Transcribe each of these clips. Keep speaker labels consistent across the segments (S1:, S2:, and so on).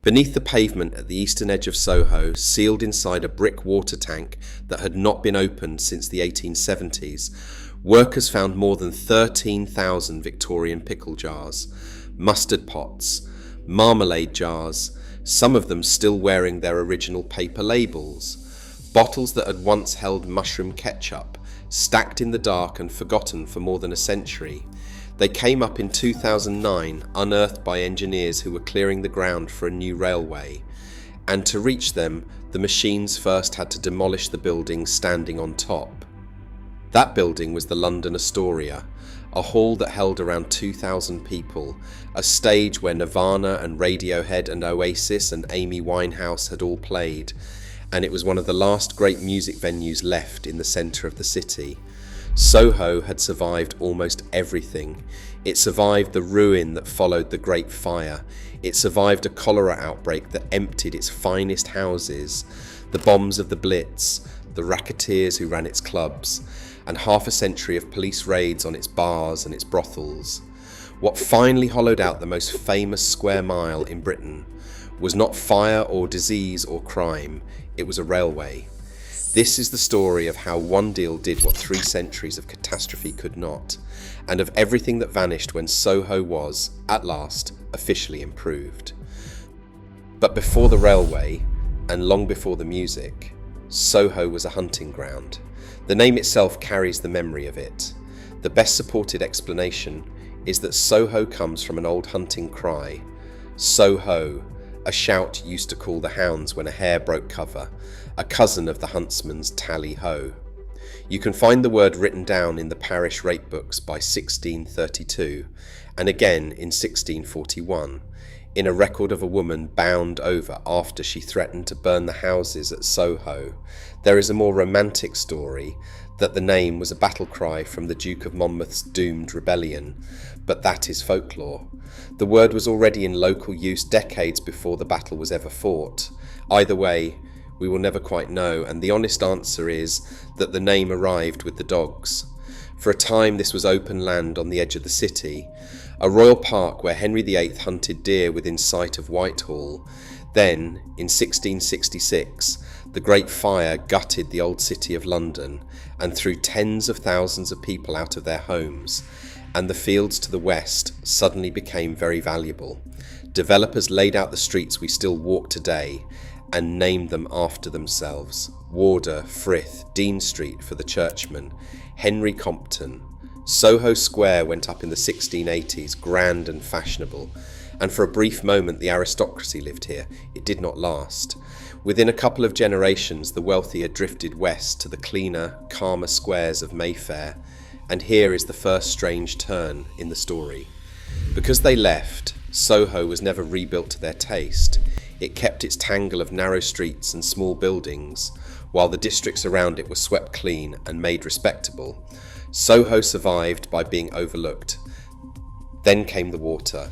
S1: Beneath the pavement at the eastern edge of Soho, sealed inside a brick water tank that had not been opened since the 1870s, workers found more than 13,000 Victorian pickle jars, mustard pots, marmalade jars, some of them still wearing their original paper labels, bottles that had once held mushroom ketchup, stacked in the dark and forgotten for more than a century. They came up in 2009, unearthed by engineers who were clearing the ground for a new railway. And to reach them, the machines first had to demolish the building standing on top. That building was the London Astoria, a hall that held around 2,000 people, a stage where Nirvana and Radiohead and Oasis and Amy Winehouse had all played, and it was one of the last great music venues left in the centre of the city. Soho had survived almost everything. It survived the ruin that followed the Great Fire. It survived a cholera outbreak that emptied its finest houses, the bombs of the Blitz, the racketeers who ran its clubs, and half a century of police raids on its bars and its brothels. What finally hollowed out the most famous square mile in Britain was not fire or disease or crime, it was a railway. This is the story of how one deal did what 3 centuries of catastrophe could not, and of everything that vanished when Soho was, at last, officially improved. But before the railway, and long before the music, Soho was a hunting ground. The name itself carries the memory of it. The best supported explanation is that Soho comes from an old hunting cry, Soho, a shout used to call the hounds when a hare broke cover, a cousin of the huntsman's tally-ho. You can find the word written down in the parish rate books by 1632, and again in 1641, in a record of a woman bound over after she threatened to burn the houses at Soho. There is a more romantic story that the name was a battle cry from the Duke of Monmouth's doomed rebellion, but that is folklore. The word was already in local use decades before the battle was ever fought. Either way, we will never quite know, and the honest answer is that the name arrived with the dogs. For a time this was open land on the edge of the city, a royal park where Henry VIII hunted deer within sight of Whitehall. Then, in 1666, the Great Fire gutted the old city of London and threw tens of thousands of people out of their homes, and the fields to the west suddenly became very valuable. Developers laid out the streets we still walk today and named them after themselves. Wardour, Frith, Dean Street for the churchmen, Henry Compton. Soho Square went up in the 1680s, grand and fashionable, and for a brief moment the aristocracy lived here. It did not last. Within a couple of generations, the wealthy had drifted west to the cleaner, calmer squares of Mayfair, and here is the first strange turn in the story. Because they left, Soho was never rebuilt to their taste. It kept its tangle of narrow streets and small buildings, while the districts around it were swept clean and made respectable. Soho survived by being overlooked. Then came the water.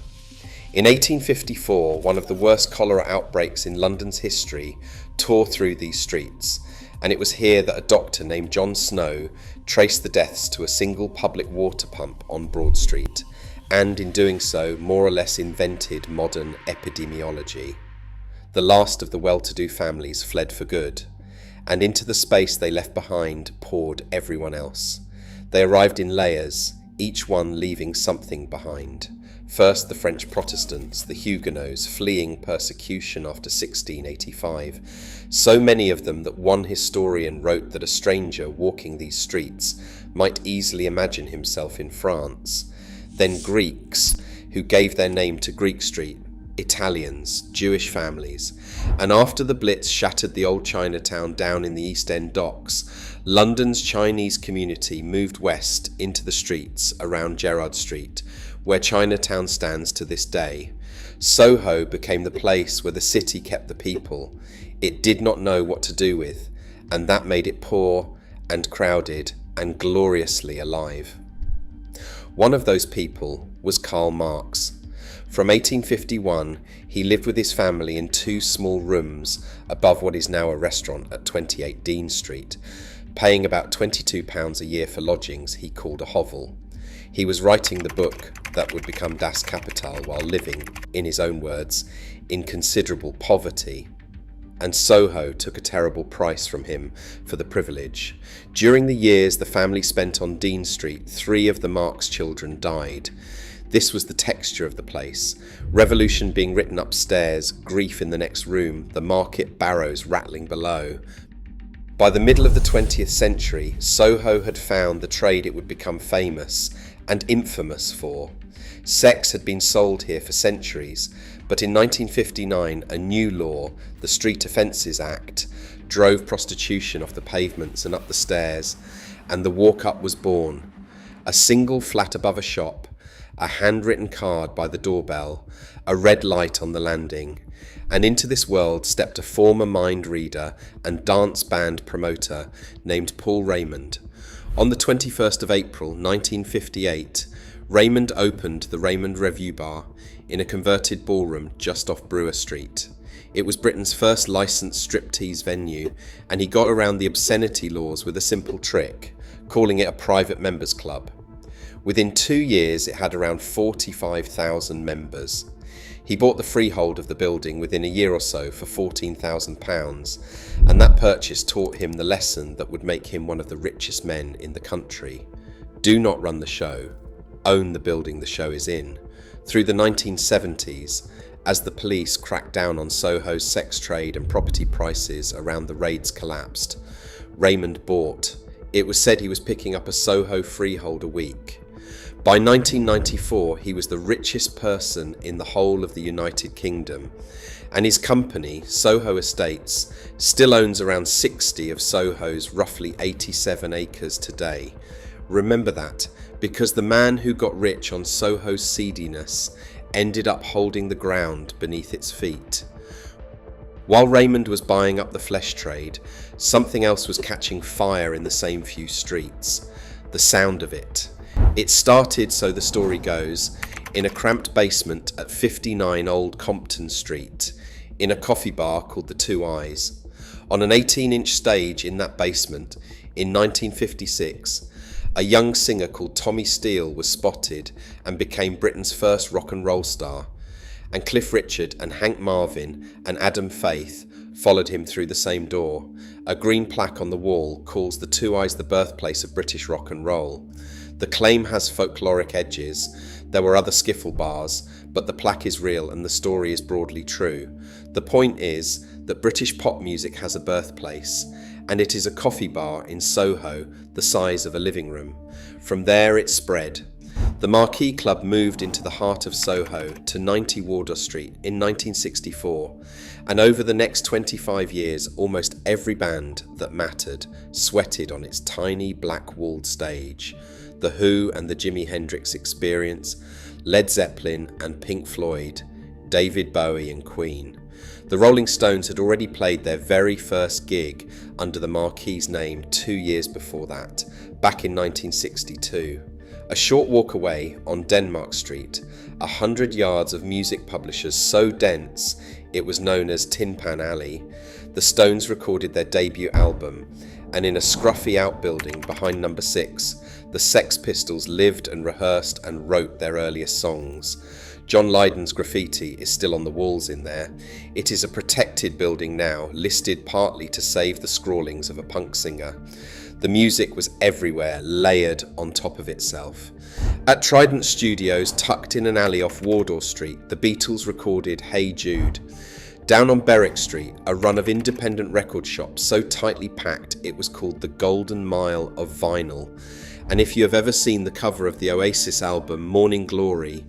S1: In 1854, one of the worst cholera outbreaks in London's history tore through these streets, and it was here that a doctor named John Snow traced the deaths to a single public water pump on Broad Street, and in doing so more or less invented modern epidemiology. The last of the well-to-do families fled for good, and into the space they left behind poured everyone else. They arrived in layers, each one leaving something behind. First the French Protestants, the Huguenots, fleeing persecution after 1685. So many of them that one historian wrote that a stranger walking these streets might easily imagine himself in France. Then Greeks, who gave their name to Greek Street, Italians, Jewish families, and after the Blitz shattered the old Chinatown down in the East End docks, London's Chinese community moved west into the streets around Gerrard Street, where Chinatown stands to this day. Soho became the place where the city kept the people it did not know what to do with, and that made it poor and crowded and gloriously alive. One of those people was Karl Marx. From 1851, he lived with his family in 2 small rooms above what is now a restaurant at 28 Dean Street, paying about £22 a year for lodgings he called a hovel. He was writing the book that would become Das Kapital while living, in his own words, in considerable poverty, and Soho took a terrible price from him for the privilege. During the years the family spent on Dean Street, 3 of the Marx children died. This was the texture of the place. Revolution being written upstairs, grief in the next room, the market barrows rattling below. By the middle of the 20th century, Soho had found the trade it would become famous and infamous for. Sex had been sold here for centuries, but in 1959 a new law, the Street Offences Act, drove prostitution off the pavements and up the stairs, and the walk-up was born. A single flat above a shop, a handwritten card by the doorbell, a red light on the landing, and into this world stepped a former mind reader and dance band promoter named Paul Raymond. On the 21st of April 1958, Raymond opened the Raymond Revue Bar in a converted ballroom just off Brewer Street. It was Britain's first licensed striptease venue, and he got around the obscenity laws with a simple trick, calling it a private members club. Within 2 years it had around 45,000 members. He bought the freehold of the building within a year or so for £14,000, and that purchase taught him the lesson that would make him one of the richest men in the country. Do not run the show, own the building the show is in. Through the 1970s, as the police cracked down on Soho's sex trade and property prices around the raids collapsed, Raymond bought. It was said he was picking up a Soho freehold a week. By 1994, he was the richest person in the whole of the United Kingdom, and his company, Soho Estates, still owns around 60 of Soho's roughly 87 acres today. Remember that, because the man who got rich on Soho's seediness ended up holding the ground beneath its feet. While Raymond was buying up the flesh trade, something else was catching fire in the same few streets. The sound of it. It started, so the story goes, in a cramped basement at 59 Old Compton Street, in a coffee bar called the Two Eyes. On an 18-inch stage in that basement, in 1956, a young singer called Tommy Steele was spotted and became Britain's first rock and roll star, and Cliff Richard and Hank Marvin and Adam Faith followed him through the same door. A green plaque on the wall calls the Two Eyes the birthplace of British rock and roll. The claim has folkloric edges. There were other skiffle bars, but the plaque is real and the story is broadly true. The point is that British pop music has a birthplace, and it is a coffee bar in Soho the size of a living room. From there it spread. The Marquee Club moved into the heart of Soho to 90 Wardour Street in 1964, and over the next 25 years almost every band that mattered sweated on its tiny black-walled stage. The Who and the Jimi Hendrix Experience, Led Zeppelin and Pink Floyd, David Bowie and Queen. The Rolling Stones had already played their very first gig under the Marquee's name 2 years before that, back in 1962. A short walk away, on Denmark Street, 100 yards of music publishers so dense it was known as Tin Pan Alley, the Stones recorded their debut album, and in a scruffy outbuilding behind number 6, the Sex Pistols lived and rehearsed and wrote their earliest songs. John Lydon's graffiti is still on the walls in there. It is a protected building now, listed partly to save the scrawlings of a punk singer. The music was everywhere, layered on top of itself. At Trident Studios, tucked in an alley off Wardour Street, the Beatles recorded Hey Jude. Down on Berwick Street, a run of independent record shops so tightly packed it was called the Golden Mile of Vinyl. And if you have ever seen the cover of the Oasis album Morning Glory,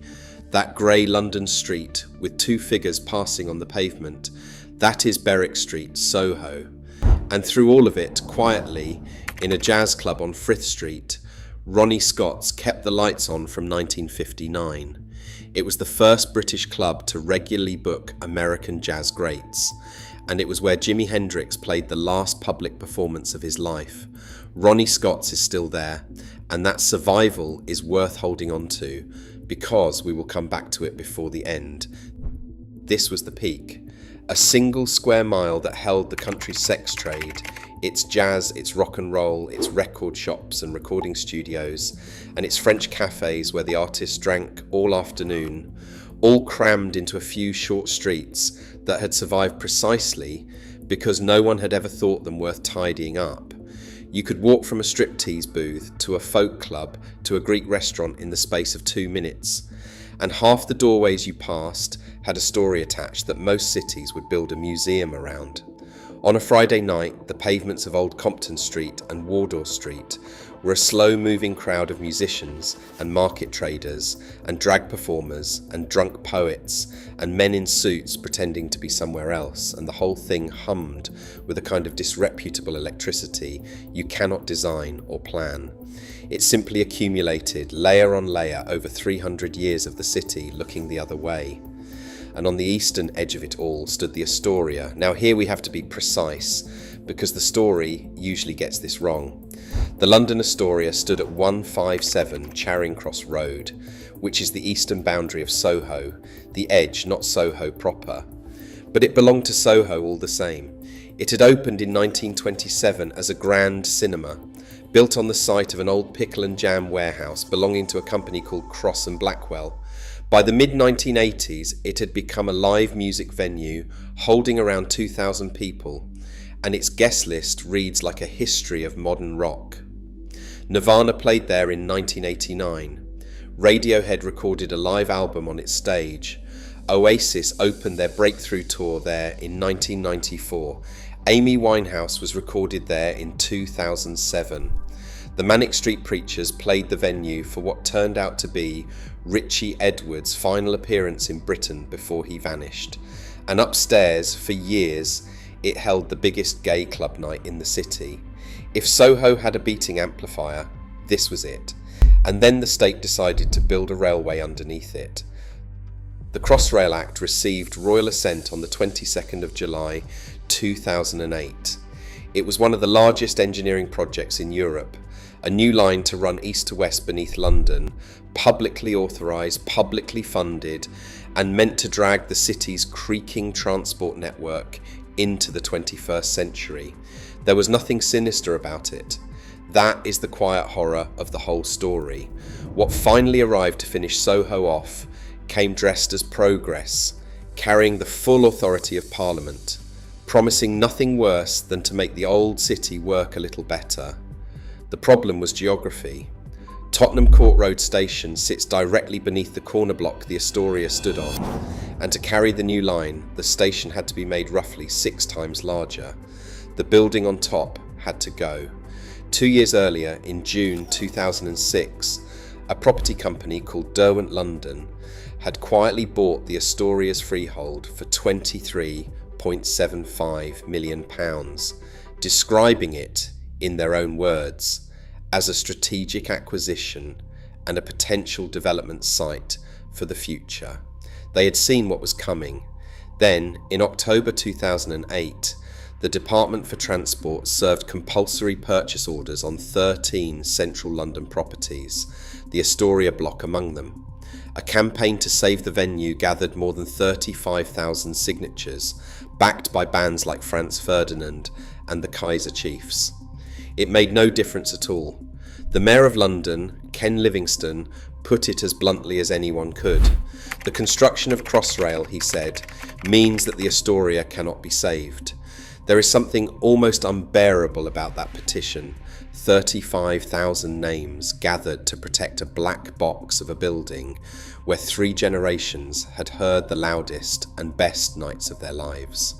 S1: that grey London street with 2 figures passing on the pavement, that is Berwick Street, Soho. And through all of it, quietly, in a jazz club on Frith Street, Ronnie Scott's kept the lights on from 1959. It was the first British club to regularly book American jazz greats, and it was where Jimi Hendrix played the last public performance of his life. Ronnie Scott's is still there, and that survival is worth holding on to, because we will come back to it before the end. This was the peak. A single square mile that held the country's sex trade, its jazz, its rock and roll, its record shops and recording studios, and its French cafes where the artists drank all afternoon, all crammed into a few short streets that had survived precisely because no one had ever thought them worth tidying up. You could walk from a striptease booth to a folk club to a Greek restaurant in the space of 2 minutes, and half the doorways you passed had a story attached that most cities would build a museum around. On a Friday night, the pavements of Old Compton Street and Wardour Street were a slow-moving crowd of musicians and market traders and drag performers and drunk poets and men in suits pretending to be somewhere else, and the whole thing hummed with a kind of disreputable electricity you cannot design or plan. It simply accumulated layer on layer over 300 years of the city looking the other way. And on the eastern edge of it all stood the Astoria. Now here we have to be precise, because the story usually gets this wrong. The London Astoria stood at 157 Charing Cross Road, which is the eastern boundary of Soho, the edge, not Soho proper. But it belonged to Soho all the same. It had opened in 1927 as a grand cinema, built on the site of an old pickle and jam warehouse belonging to a company called Cross and Blackwell. By the mid-1980s, it had become a live music venue holding around 2,000 people, and its guest list reads like a history of modern rock. Nirvana played there in 1989. Radiohead recorded a live album on its stage. Oasis opened their breakthrough tour there in 1994. Amy Winehouse was recorded there in 2007. The Manic Street Preachers played the venue for what turned out to be Richie Edwards' final appearance in Britain before he vanished. And upstairs, for years, it held the biggest gay club night in the city. If Soho had a beating amplifier, this was it. And then the state decided to build a railway underneath it. The Crossrail Act received royal assent on the 22nd of July 2008. It was one of the largest engineering projects in Europe. A new line to run east to west beneath London, publicly authorised, publicly funded, and meant to drag the city's creaking transport network into the 21st century. There was nothing sinister about it. That is the quiet horror of the whole story. What finally arrived to finish Soho off came dressed as progress, carrying the full authority of Parliament, promising nothing worse than to make the old city work a little better. The problem was geography. Tottenham Court Road Station sits directly beneath the corner block the Astoria stood on, and to carry the new line, the station had to be made roughly 6 times larger. The building on top had to go. 2 years earlier, in June 2006, a property company called Derwent London had quietly bought the Astoria's freehold for £23.75 million, describing it, in their own words, as a strategic acquisition and a potential development site for the future. They had seen what was coming. Then, in October 2008, the Department for Transport served compulsory purchase orders on 13 central London properties, the Astoria block among them. A campaign to save the venue gathered more than 35,000 signatures, backed by bands like Franz Ferdinand and the Kaiser Chiefs. It made no difference at all. The Mayor of London, Ken Livingstone, put it as bluntly as anyone could. The construction of Crossrail, he said, means that the Astoria cannot be saved. There is something almost unbearable about that petition. 35,000 names gathered to protect a black box of a building where 3 generations had heard the loudest and best nights of their lives.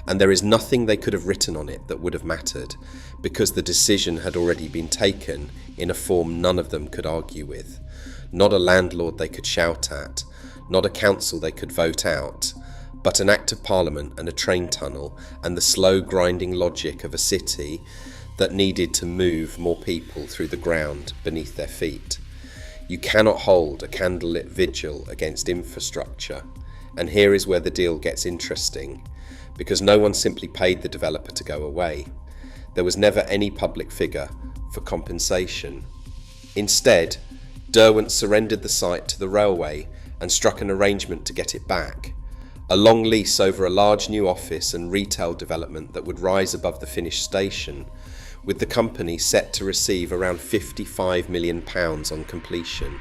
S1: And there is nothing they could have written on it that would have mattered, because the decision had already been taken in a form none of them could argue with. Not a landlord they could shout at, not a council they could vote out, but an Act of Parliament and a train tunnel and the slow grinding logic of a city that needed to move more people through the ground beneath their feet. You cannot hold a candlelit vigil against infrastructure, and here is where the deal gets interesting, because no one simply paid the developer to go away. There was never any public figure for compensation. Instead, Derwent surrendered the site to the railway and struck an arrangement to get it back. A long lease over a large new office and retail development that would rise above the finished station, with the company set to receive around £55 million on completion.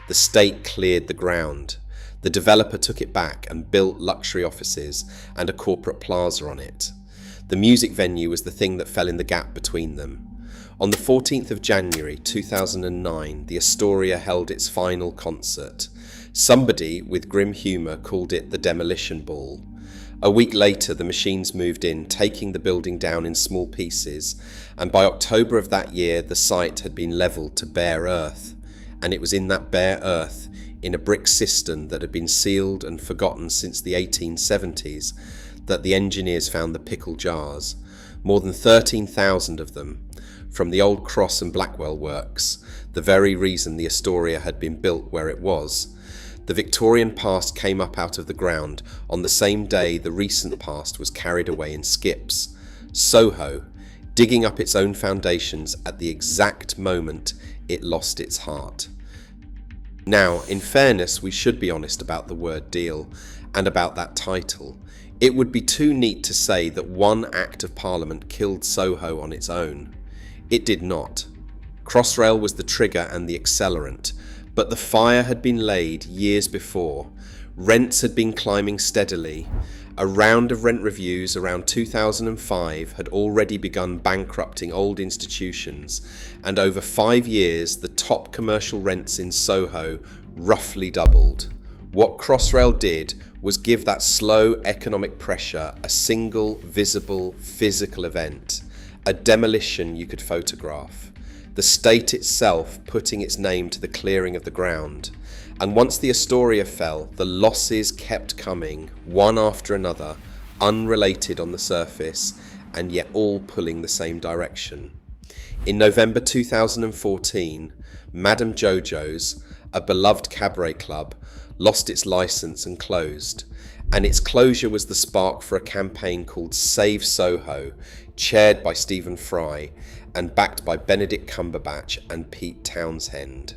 S1: The state cleared the ground. The developer took it back and built luxury offices and a corporate plaza on it. The music venue was the thing that fell in the gap between them. On the 14th of January 2009, the Astoria held its final concert. Somebody, with grim humour, called it the Demolition Ball. A week later, the machines moved in, taking the building down in small pieces, and by October of that year, the site had been levelled to bare earth. And it was in that bare earth, in a brick cistern that had been sealed and forgotten since the 1870s, that the engineers found the pickle jars, more than 13,000 of them, from the old Cross and Blackwell works, the very reason the Astoria had been built where it was. The Victorian past came up out of the ground on the same day the recent past was carried away in skips. Soho, digging up its own foundations at the exact moment it lost its heart. Now, in fairness, we should be honest about the word deal and about that title. It would be too neat to say that one Act of Parliament killed Soho on its own. It did not. Crossrail was the trigger and the accelerant, but the fire had been laid years before. Rents had been climbing steadily. A round of rent reviews around 2005 had already begun bankrupting old institutions, and over 5 years the top commercial rents in Soho roughly doubled. What Crossrail did was give that slow economic pressure a single, visible, physical event. A demolition you could photograph. The state itself putting its name to the clearing of the ground. And once the Astoria fell, the losses kept coming, one after another, unrelated on the surface, and yet all pulling the same direction. In November 2014, Madame Jojo's, a beloved cabaret club, lost its license and closed. And its closure was the spark for a campaign called Save Soho, chaired by Stephen Fry and backed by Benedict Cumberbatch and Pete Townshend.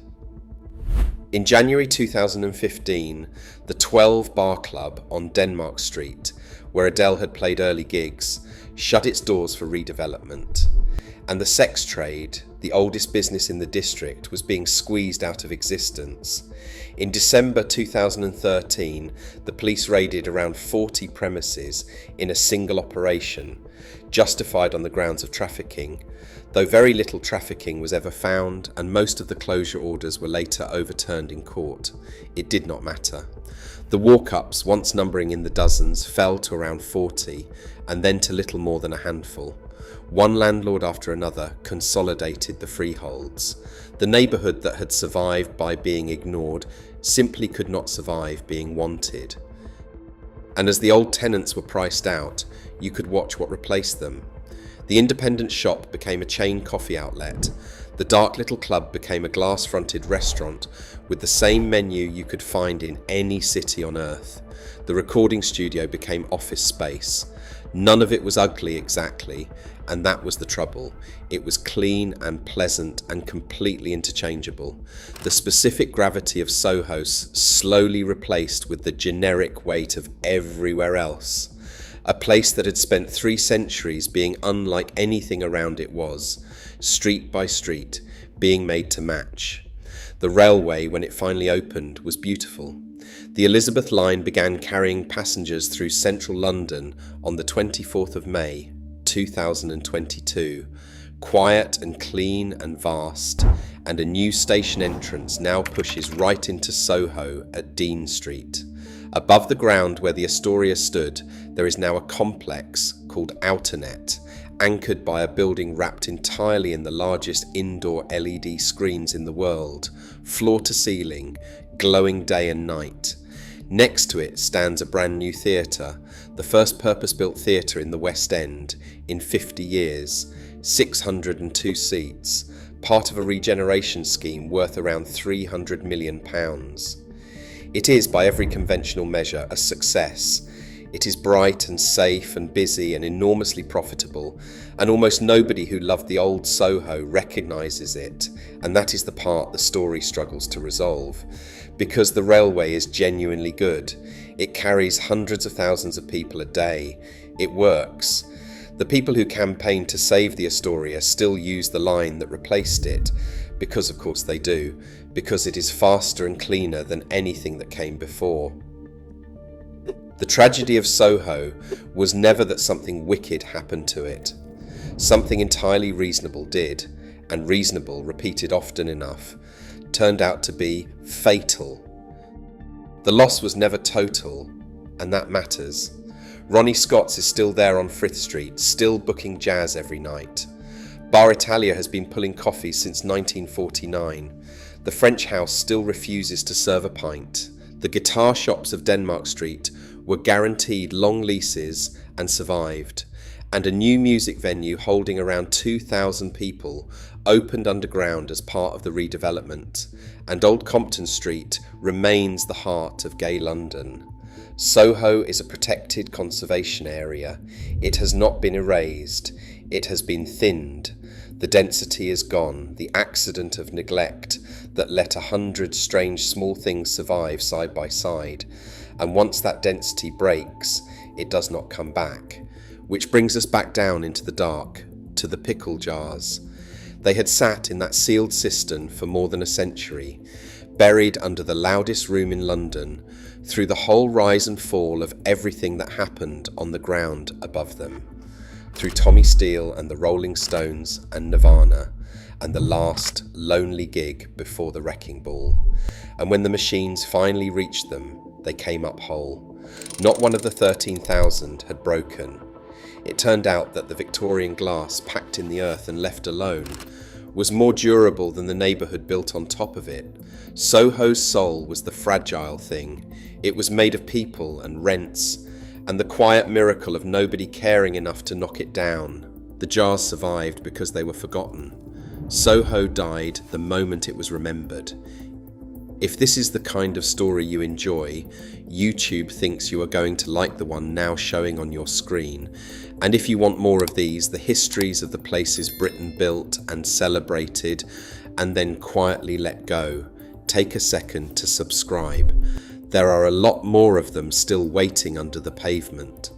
S1: In January 2015, the 12 Bar Club on Denmark Street, where Adele had played early gigs, shut its doors for redevelopment. And the sex trade, the oldest business in the district, was being squeezed out of existence. In December 2013, the police raided around 40 premises in a single operation, justified on the grounds of trafficking, though very little trafficking was ever found and most of the closure orders were later overturned in court. It did not matter. The walk-ups, once numbering in the dozens, fell to around 40 and then to little more than a handful. One landlord after another consolidated the freeholds. The neighbourhood that had survived by being ignored simply could not survive being wanted. And as the old tenants were priced out, you could watch what replaced them. The independent shop became a chain coffee outlet. The dark little club became a glass-fronted restaurant with the same menu you could find in any city on earth. The recording studio became office space. None of it was ugly exactly, and that was the trouble. It was clean and pleasant and completely interchangeable. The specific gravity of Soho slowly replaced with the generic weight of everywhere else. A place that had spent 3 centuries being unlike anything around it was, street by street, being made to match. The railway, when it finally opened, was beautiful. The Elizabeth line began carrying passengers through central London on the 24th of May, 2022. Quiet and clean and vast, and a new station entrance now pushes right into Soho at Dean Street. Above the ground where the Astoria stood, there is now a complex called Outernet, anchored by a building wrapped entirely in the largest indoor LED screens in the world, floor to ceiling, glowing day and night. Next to it stands a brand new theatre, the first purpose-built theatre in the West End in 50 years, 602 seats, part of a Regeneration scheme worth around £300 million. It is, by every conventional measure, a success. It is bright and safe and busy and enormously profitable, and almost nobody who loved the old Soho recognises it, and that is the part the story struggles to resolve. Because the railway is genuinely good. It carries hundreds of thousands of people a day. It works. The people who campaigned to save the Astoria still use the line that replaced it, because of course they do, because it is faster and cleaner than anything that came before. The tragedy of Soho was never that something wicked happened to it. Something entirely reasonable did, and reasonable, repeated often enough, turned out to be fatal. The loss was never total, and that matters. Ronnie Scott's is still there on Frith Street, still booking jazz every night. Bar Italia has been pulling coffee since 1949. The French house still refuses to serve a pint. The guitar shops of Denmark Street were guaranteed long leases and survived, and a new music venue holding around 2,000 people opened underground as part of the redevelopment, and Old Compton Street remains the heart of gay London. Soho is a protected conservation area. It has not been erased, it has been thinned. The density is gone, the accident of neglect that let 100 strange small things survive side by side, and once that density breaks, it does not come back. Which brings us back down into the dark, to the pickle jars. They had sat in that sealed cistern for more than a century, buried under the loudest room in London, through the whole rise and fall of everything that happened on the ground above them, through Tommy Steele and the Rolling Stones and Nirvana, and the last lonely gig before the wrecking ball. And when the machines finally reached them, they came up whole. Not one of the 13,000 had broken. It turned out that the Victorian glass packed in the earth and left alone was more durable than the neighbourhood built on top of it. Soho's soul was the fragile thing. It was made of people and rents, and the quiet miracle of nobody caring enough to knock it down. The jars survived because they were forgotten. Soho died the moment it was remembered. If this is the kind of story you enjoy, YouTube thinks you are going to like the one now showing on your screen. And if you want more of these, the histories of the places Britain built and celebrated and then quietly let go, take a second to subscribe. There are a lot more of them still waiting under the pavement.